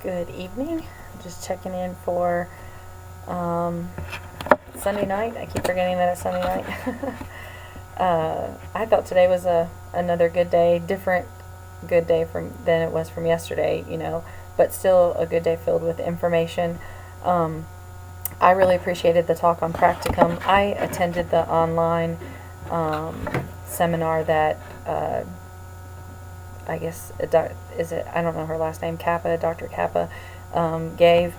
Good evening. Just checking in for Sunday night. I keep forgetting that it's Sunday night. I thought today was another good day, different good day than it was from yesterday, but still a good day filled with information. Um, I really appreciated the talk on practicum. I attended the online seminar that I guess is it? I don't know her last name. Dr. Kappa, gave,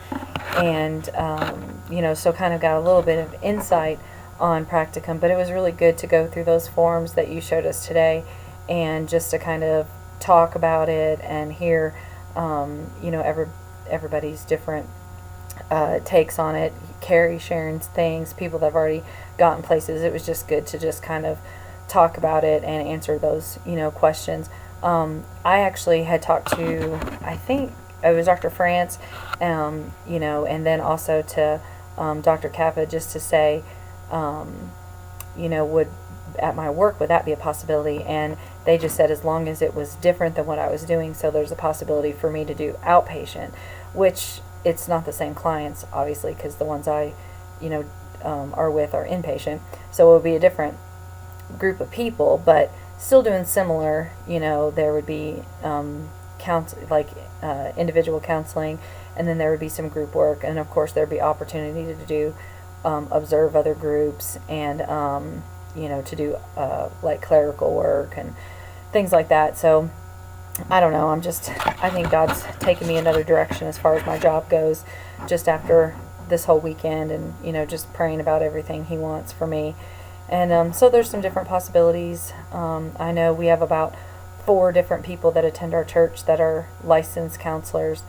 and so kind of got a little bit of insight on practicum. But it was really good to go through those forms that you showed us today, and just to kind of talk about it and hear, everybody's different takes on it. Carrie sharing things, people that have already gotten places. It was just good to just kind of talk about it and answer those, questions. I actually had talked to, I think it was Dr. France, and then also to Dr. Kappa, just to say, would at my work, would that be a possibility? And they just said as long as it was different than what I was doing, so there's a possibility for me to do outpatient, which it's not the same clients, obviously, because the ones I, are with are inpatient. So it would be a different group of people, but still doing similar. There would be individual counseling, and then there would be some group work, and of course there'd be opportunity to do observe other groups, and to do like clerical work and things like that. So I don't know. I think God's taken me another direction as far as my job goes, just after this whole weekend, and just praying about everything He wants for me. And so there's some different possibilities. I know we have about 4 different people that attend our church that are licensed counselors,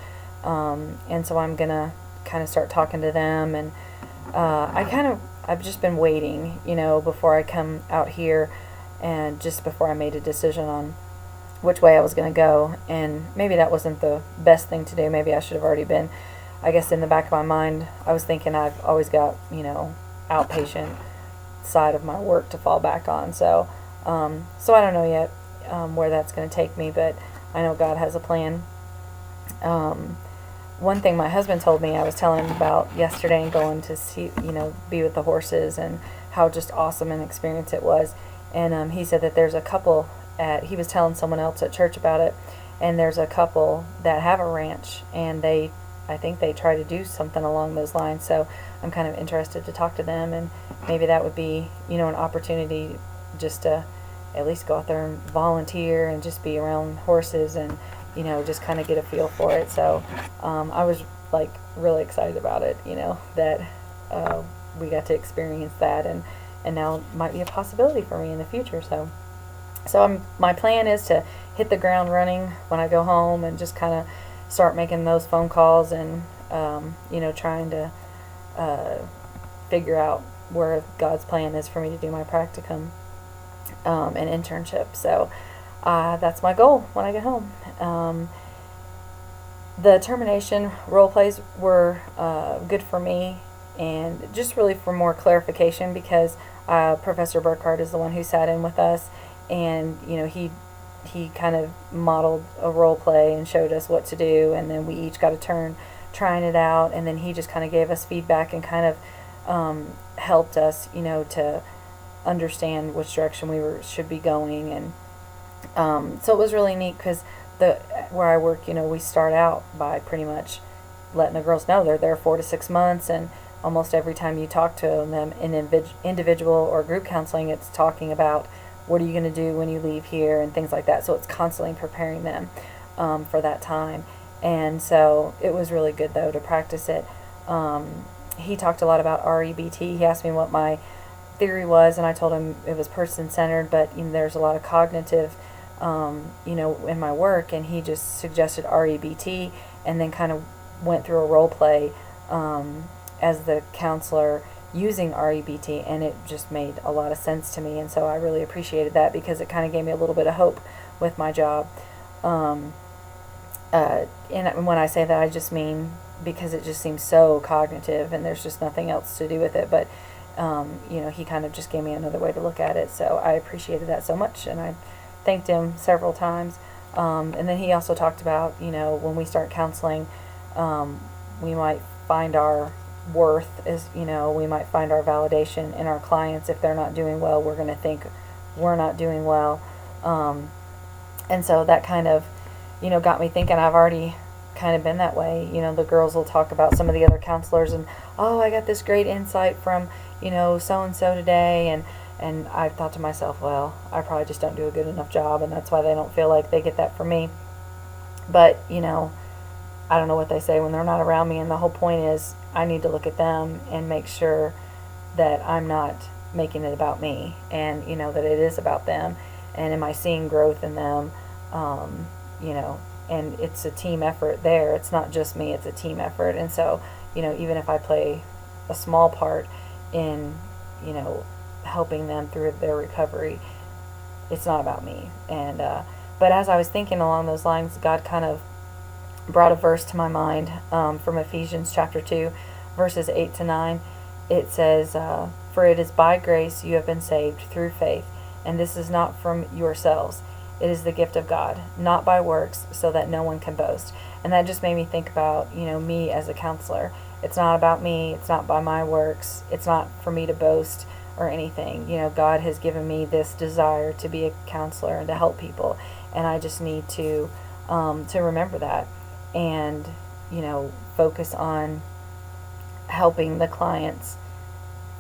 and so I'm gonna kind of start talking to them. And I've just been waiting, before I come out here, and just before I made a decision on which way I was going to go. And maybe that wasn't the best thing to do. Maybe I should have already been, I guess in the back of my mind, I was thinking I've always got, outpatient side of my work to fall back on. So I don't know yet where that's going to take me, but I know God has a plan. One thing my husband told me, I was telling him about yesterday, and going to see, be with the horses, and how just awesome an experience it was. And he said that there's a couple he was telling someone else at church about it, and there's a couple that have a ranch, and I think they try to do something along those lines. So I'm kind of interested to talk to them, and maybe that would be, an opportunity just to at least go out there and volunteer and just be around horses, and just kind of get a feel for it. So I was like really excited about it, that we got to experience that, and now it might be a possibility for me in the future. So my plan is to hit the ground running when I go home, and just kind of start making those phone calls, and trying to figure out where God's plan is for me to do my practicum and internship. So that's my goal when I get home. The termination role plays were good for me, and just really for more clarification, because Professor Burkhardt is the one who sat in with us, and he kind of modeled a role play and showed us what to do, and then we each got a turn trying it out, and then he just kind of gave us feedback, and kind of helped us, to understand which direction should be going. And so it was really neat, because where I work, we start out by pretty much letting the girls know they're there 4 to 6 months, and almost every time you talk to them in individual or group counseling, it's talking about what are you going to do when you leave here, and things like that. So it's constantly preparing them for that time. And so it was really good, though, to practice it. He talked a lot about REBT. He asked me what my theory was, and I told him it was person-centered, but there's a lot of cognitive, in my work, and he just suggested REBT, and then kind of went through a role play as the counselor using REBT, and it just made a lot of sense to me. And so I really appreciated that, because it kind of gave me a little bit of hope with my job. And when I say that, I just mean because it just seems so cognitive, and there's just nothing else to do with it. But he kind of just gave me another way to look at it, so I appreciated that so much, and I thanked him several times. And then he also talked about, when we start counseling, We might find our worth is, we might find our validation in our clients. If they're not doing well, we're going to think we're not doing well. And so that kind of, got me thinking. I've already kind of been that way. The girls will talk about some of the other counselors and, oh, I got this great insight from, so-and-so today. And I thought to myself, well, I probably just don't do a good enough job, and that's why they don't feel like they get that from me. But, I don't know what they say when they're not around me, and the whole point is I need to look at them and make sure that I'm not making it about me, and, that it is about them, and am I seeing growth in them, and it's a team effort there. It's not just me, it's a team effort. And so, even if I play a small part in, helping them through their recovery, it's not about me. And but as I was thinking along those lines, God kind of brought a verse to my mind from Ephesians chapter 2, verses 8 to 9. It says, for it is by grace you have been saved through faith, and this is not from yourselves. It is the gift of God, not by works, so that no one can boast. And that just made me think about, me as a counselor. It's not about me. It's not by my works. It's not for me to boast or anything. God has given me this desire to be a counselor and to help people, and I just need to remember that, and focus on helping the clients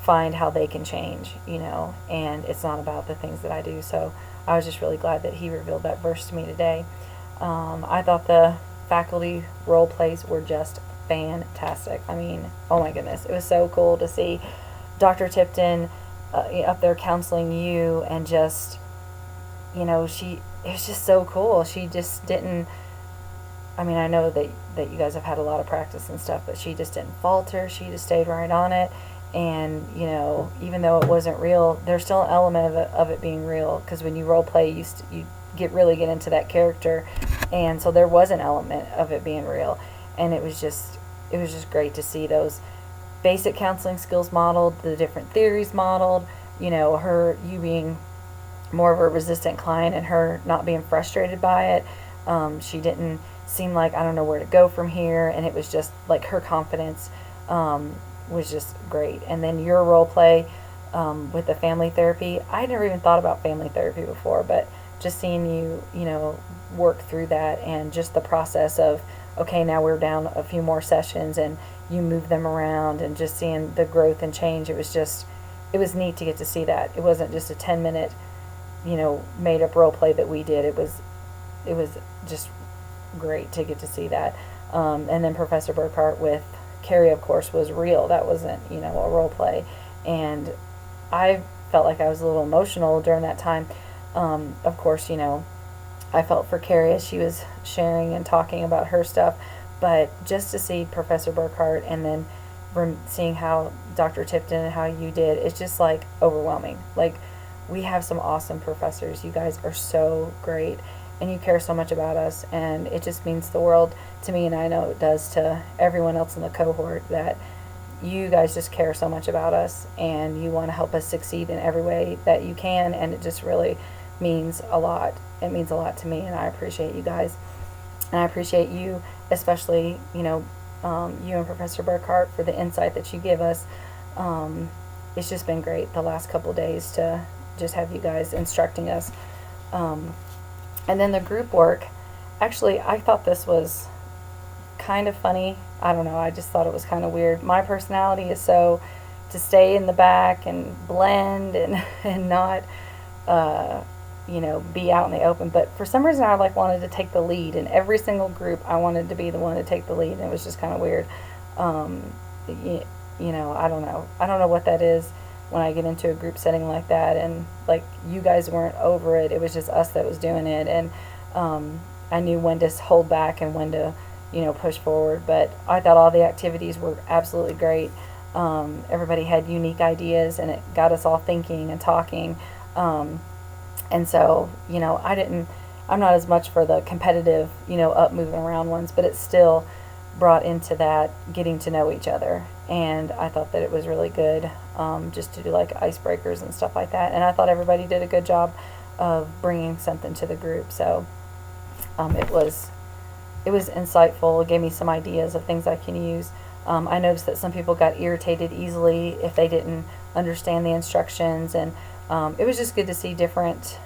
find how they can change. And it's not about the things that I do. So I was just really glad that he revealed that verse to me today. I thought the faculty role plays were just fantastic. I mean, oh my goodness, it was so cool to see Dr. Tipton up there counseling you, and just, it was just so cool. She just didn't, I mean, I know that you guys have had a lot of practice and stuff, but she just didn't falter. She just stayed right on it. And, even though it wasn't real, there's still an element of it being real, because when you role play, you really get into that character. And so there was an element of it being real. And it was just great to see those basic counseling skills modeled, the different theories modeled, you being more of a resistant client and her not being frustrated by it. She didn't seem like, I don't know where to go from here, and it was just like her confidence was just great. And then your role play with the family therapy, I never even thought about family therapy before, but just seeing you, work through that, and just the process of, okay, now we're down a few more sessions, and you move them around, and just seeing the growth and change. It was neat to get to see that. It wasn't just a 10-minute, made up role play that we did. It was just great to get to see that. And then Professor Burkhart with Carrie, of course, was real. That wasn't, a role play. And I felt like I was a little emotional during that time. Of course, I felt for Carrie as she was sharing and talking about her stuff. But just to see Professor Burkhart, and then seeing how Dr. Tipton and how you did, it's just like overwhelming. Like, we have some awesome professors. You guys are so great, and you care so much about us, and it just means the world to me, and I know it does to everyone else in the cohort, that you guys just care so much about us, and you want to help us succeed in every way that you can, and it just really means a lot. It means a lot to me, and I appreciate you guys. And I appreciate you, especially, you and Professor Burkhart, for the insight that you give us. It's just been great the last couple days to just have you guys instructing us. And then the group work, actually, I thought this was kind of funny. I don't know, I just thought it was kind of weird. My personality is so to stay in the back and blend and not, be out in the open. But for some reason, I wanted to take the lead. In every single group, I wanted to be the one to take the lead, and it was just kind of weird. I don't know. I don't know what that is when I get into a group setting like that, and you guys weren't over it. It was just us that was doing it, and I knew when to hold back and when to, push forward. But I thought all the activities were absolutely great. Everybody had unique ideas, and it got us all thinking and talking. And so, I'm not as much for the competitive, up moving around ones, but it still brought into that getting to know each other. And I thought that it was really good, just to do icebreakers and stuff like that. And I thought everybody did a good job of bringing something to the group. So it was it was insightful. It gave me some ideas of things I can use. I noticed that some people got irritated easily if they didn't understand the instructions, and it was just good to see different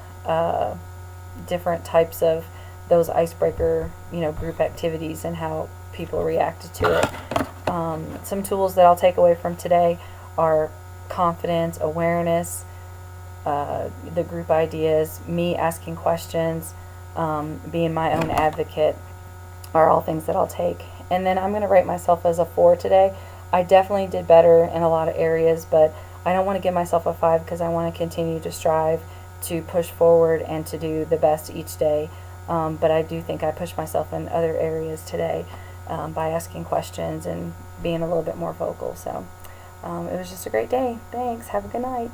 types of those icebreaker, group activities and how people reacted to it. Some tools that I'll take away from today are confidence, awareness, the group ideas, me asking questions, being my own advocate are all things that I'll take. And then I'm going to rate myself as a 4 today. I definitely did better in a lot of areas, but I don't want to give myself a 5 because I want to continue to strive to push forward and to do the best each day. But I do think I pushed myself in other areas today by asking questions and being a little bit more vocal. So it was just a great day. Thanks. Have a good night.